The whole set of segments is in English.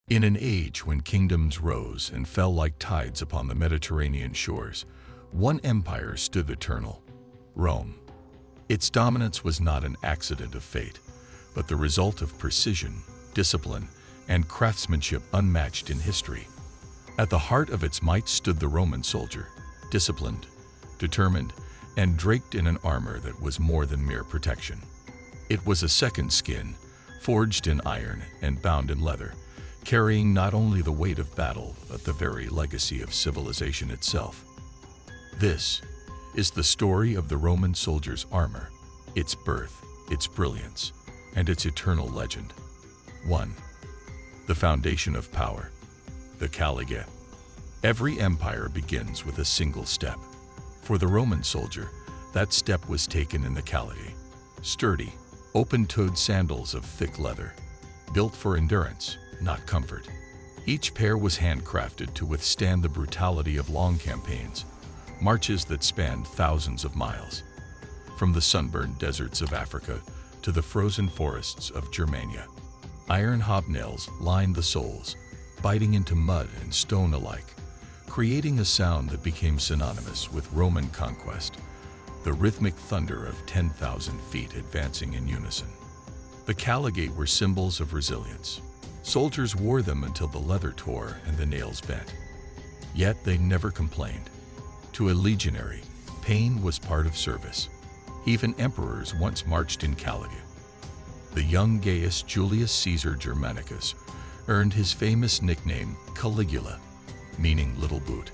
In an age when kingdoms rose and fell like tides upon the Mediterranean shores, one empire stood eternal: Rome. Its dominance was not an accident of fate, but the result of precision, discipline, and craftsmanship unmatched in history. At the heart of its might stood the Roman soldier, disciplined, determined, and draped in an armor that was more than mere protection. It was a second skin, forged in iron and bound in leather, carrying not only the weight of battle, but the very legacy of civilization itself. This is the story of the Roman soldier's armor, its birth, its brilliance, and its eternal legend. 1. The foundation of power, the caliga. Every empire begins with a single step. For the Roman soldier, that step was taken in the caliga, sturdy, open-toed sandals of thick leather, built for endurance, not comfort. Each pair was handcrafted to withstand the brutality of long campaigns, marches that spanned thousands of miles. From the sunburned deserts of Africa to the frozen forests of Germania, iron hobnails lined the soles, biting into mud and stone alike, creating a sound that became synonymous with Roman conquest, the rhythmic thunder of 10,000 feet advancing in unison. The caligae were symbols of resilience. Soldiers wore them until the leather tore and the nails bent. Yet they never complained. To a legionary, pain was part of service. Even emperors once marched in caliga. The young Gaius Julius Caesar Germanicus earned his famous nickname Caligula, meaning little boot,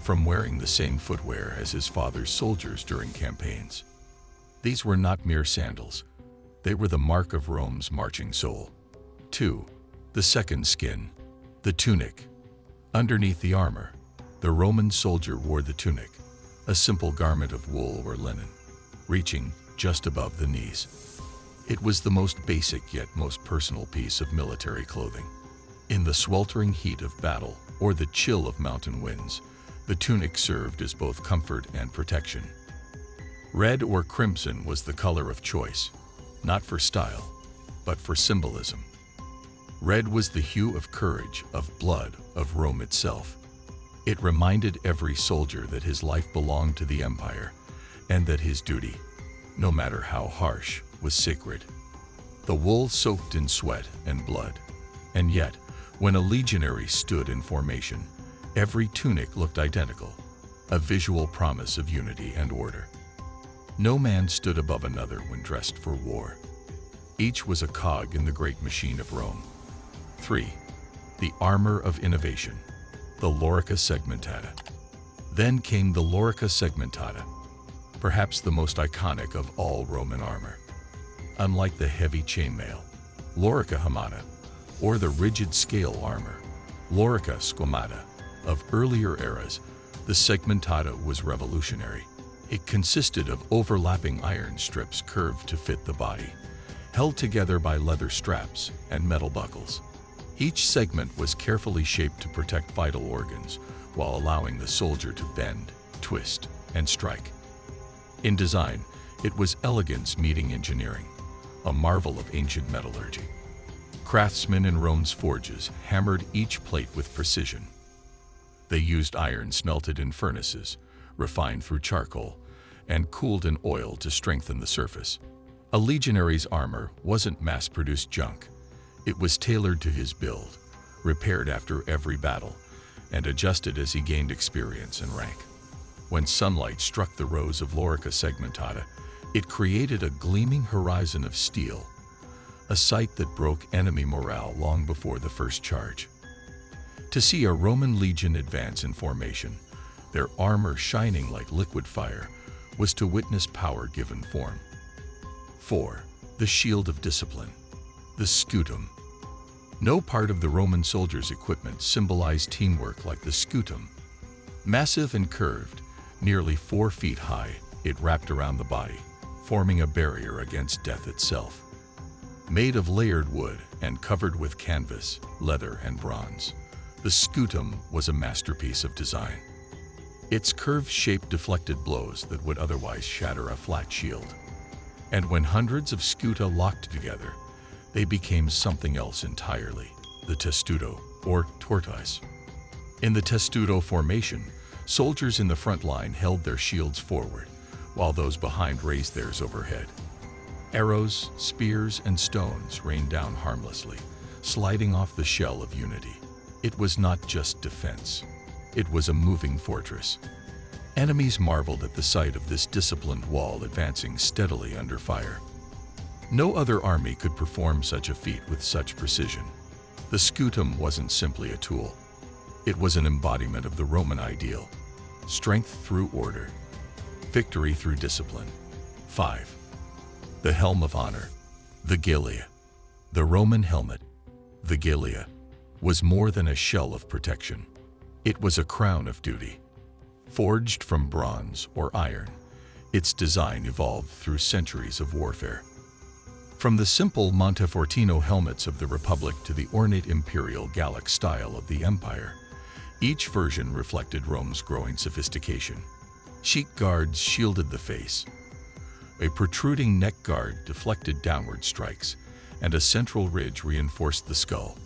from wearing the same footwear as his father's soldiers during campaigns. These were not mere sandals. They were the mark of Rome's marching soul. 2. The second skin, the tunic. Underneath the armor, the Roman soldier wore the tunic, a simple garment of wool or linen, reaching just above the knees. It was the most basic yet most personal piece of military clothing. In the sweltering heat of battle or the chill of mountain winds, the tunic served as both comfort and protection. Red or crimson was the color of choice, not for style, but for symbolism. Red was the hue of courage, of blood, of Rome itself. It reminded every soldier that his life belonged to the empire, and that his duty, no matter how harsh, was sacred. The wool soaked in sweat and blood, and yet, when a legionary stood in formation, every tunic looked identical, a visual promise of unity and order. No man stood above another when dressed for war. Each was a cog in the great machine of Rome. 3. The armor of innovation, the Lorica Segmentata. Then came the Lorica Segmentata, perhaps the most iconic of all Roman armor. Unlike the heavy chainmail, Lorica hamata, or the rigid scale armor, Lorica squamata, of earlier eras, the Segmentata was revolutionary. It consisted of overlapping iron strips curved to fit the body, held together by leather straps and metal buckles. Each segment was carefully shaped to protect vital organs while allowing the soldier to bend, twist, and strike. In design, it was elegance meeting engineering, a marvel of ancient metallurgy. Craftsmen in Rome's forges hammered each plate with precision. They used iron smelted in furnaces, refined through charcoal, and cooled in oil to strengthen the surface. A legionary's armor wasn't mass-produced junk. It was tailored to his build, repaired after every battle, and adjusted as he gained experience and rank. When sunlight struck the rows of Lorica Segmentata, it created a gleaming horizon of steel, a sight that broke enemy morale long before the first charge. To see a Roman legion advance in formation, their armor shining like liquid fire, was to witness power given form. 4. The shield of discipline, the scutum. No part of the Roman soldier's equipment symbolized teamwork like the scutum. Massive and curved, nearly 4 feet high, it wrapped around the body, forming a barrier against death itself. Made of layered wood and covered with canvas, leather, and bronze, the scutum was a masterpiece of design. Its curved shape deflected blows that would otherwise shatter a flat shield. And when hundreds of scuta locked together, they became something else entirely. the testudo, or tortoise. In the testudo formation, soldiers in the front line held their shields forward, while those behind raised theirs overhead. Arrows, spears, and stones rained down harmlessly, sliding off the shell of unity. It was not just defense. It was a moving fortress. Enemies marveled at the sight of this disciplined wall advancing steadily under fire. No other army could perform such a feat with such precision. The scutum wasn't simply a tool. It was an embodiment of the Roman ideal: strength through order, victory through discipline. 5. The helm of honor, the galea. The Roman helmet, the galea, was more than a shell of protection. It was a crown of duty. Forged from bronze or iron, its design evolved through centuries of warfare. From the simple Montefortino helmets of the Republic to the ornate imperial Gallic style of the Empire, each version reflected Rome's growing sophistication. Cheek guards shielded the face. A protruding neck guard deflected downward strikes, and a central ridge reinforced the skull.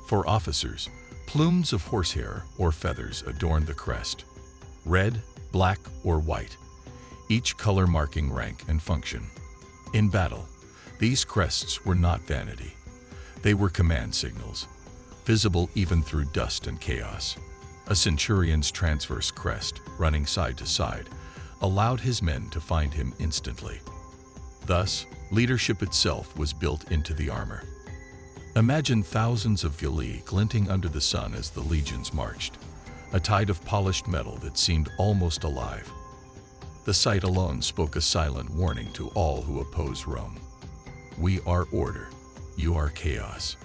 For officers, plumes of horsehair or feathers adorned the crest. Red, black, or white, each color marking rank and function. In battle, these crests were not vanity. They were command signals, visible even through dust and chaos. A centurion's transverse crest, running side to side, allowed his men to find him instantly. Thus, leadership itself was built into the armor. Imagine thousands of galli glinting under the sun as the legions marched, a tide of polished metal that seemed almost alive. The sight alone spoke a silent warning to all who oppose Rome. We are order, you are chaos.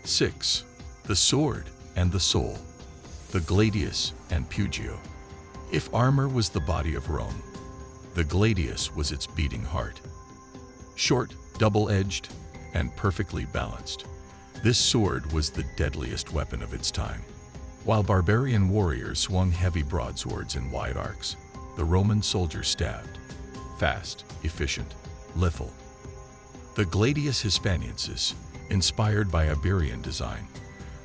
6. The sword and the soul, the gladius and pugio. If armor was the body of Rome, the gladius was its beating heart. Short, double-edged, and perfectly balanced, this sword was the deadliest weapon of its time. While barbarian warriors swung heavy broadswords in wide arcs, the Roman soldier stabbed, fast, efficient, lethal. The gladius hispaniensis, inspired by Iberian design,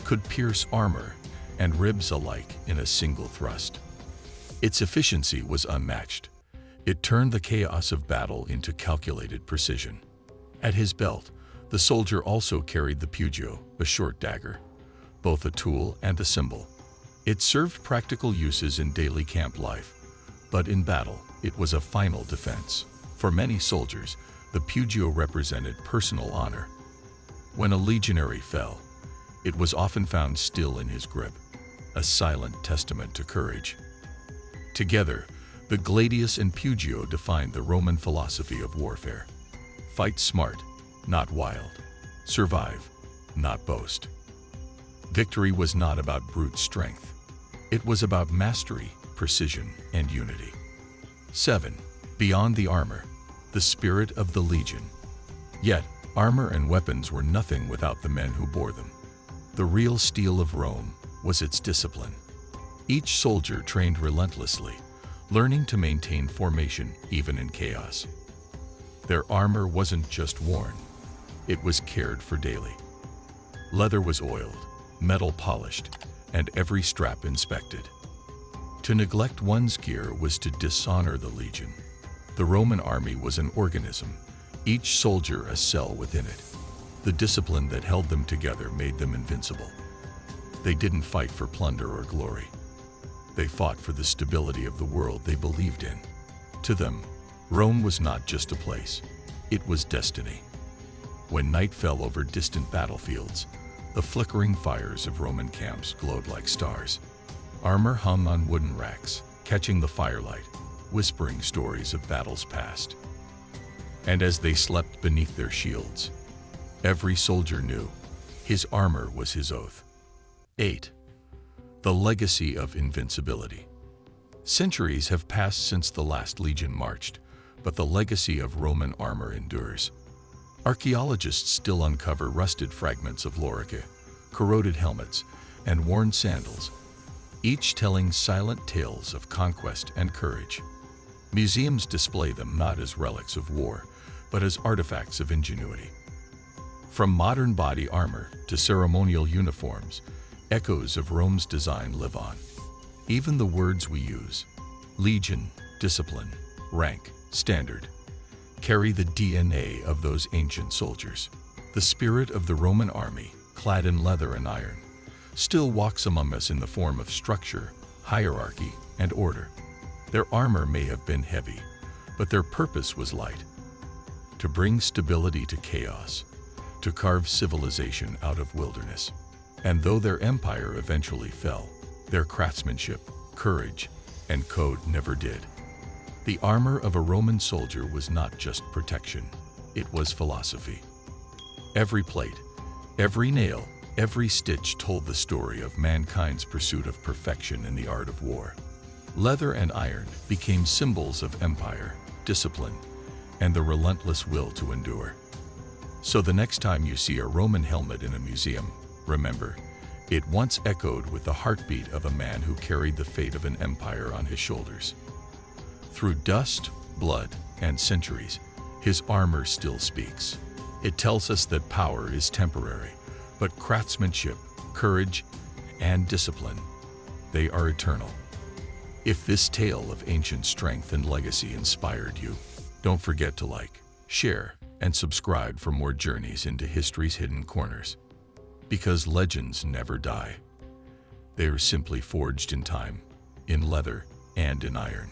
could pierce armor and ribs alike in a single thrust. Its efficiency was unmatched. It turned the chaos of battle into calculated precision. At his belt, the soldier also carried the pugio, a short dagger, both a tool and a symbol. It served practical uses in daily camp life, but in battle, it was a final defense. For many soldiers, the pugio represented personal honor. When a legionary fell, it was often found still in his grip, a silent testament to courage. Together, the gladius and pugio defined the Roman philosophy of warfare. Fight smart, not wild. Survive, not boast. Victory was not about brute strength. It was about mastery, precision, and unity. 7. Beyond the armor, the spirit of the legion. Yet, armor and weapons were nothing without the men who bore them. The real steel of Rome was its discipline. Each soldier trained relentlessly, learning to maintain formation even in chaos. Their armor wasn't just worn, it was cared for daily. Leather was oiled, metal polished, and every strap inspected. To neglect one's gear was to dishonor the legion. The Roman army was an organism, each soldier a cell within it. The discipline that held them together made them invincible. They didn't fight for plunder or glory. They fought for the stability of the world they believed in. To them, Rome was not just a place, it was destiny. When night fell over distant battlefields, the flickering fires of Roman camps glowed like stars. Armor hung on wooden racks, catching the firelight, whispering stories of battles past. And as they slept beneath their shields, every soldier knew his armor was his oath. 8. The legacy of invincibility. Centuries have passed since the last legion marched, but the legacy of Roman armor endures. Archaeologists still uncover rusted fragments of Lorica, corroded helmets, and worn sandals, each telling silent tales of conquest and courage. Museums display them not as relics of war, but as artifacts of ingenuity. From modern body armor to ceremonial uniforms, echoes of Rome's design live on. Even the words we use, legion, discipline, rank, standard, carry the DNA of those ancient soldiers. The spirit of the Roman army, clad in leather and iron, still walks among us in the form of structure, hierarchy, and order. Their armor may have been heavy, but their purpose was light: to bring stability to chaos, to carve civilization out of wilderness. And though their empire eventually fell, their craftsmanship, courage, and code never did. The armor of a Roman soldier was not just protection, it was philosophy. Every plate, every nail, every stitch told the story of mankind's pursuit of perfection in the art of war. Leather and iron became symbols of empire, discipline, and the relentless will to endure. So the next time you see a Roman helmet in a museum, remember, it once echoed with the heartbeat of a man who carried the fate of an empire on his shoulders. Through dust, blood, and centuries, his armor still speaks. It tells us that power is temporary, but craftsmanship, courage, and discipline, they are eternal. If this tale of ancient strength and legacy inspired you, don't forget to like, share, and subscribe for more journeys into history's hidden corners. Because legends never die. They are simply forged in time, in leather, and in iron.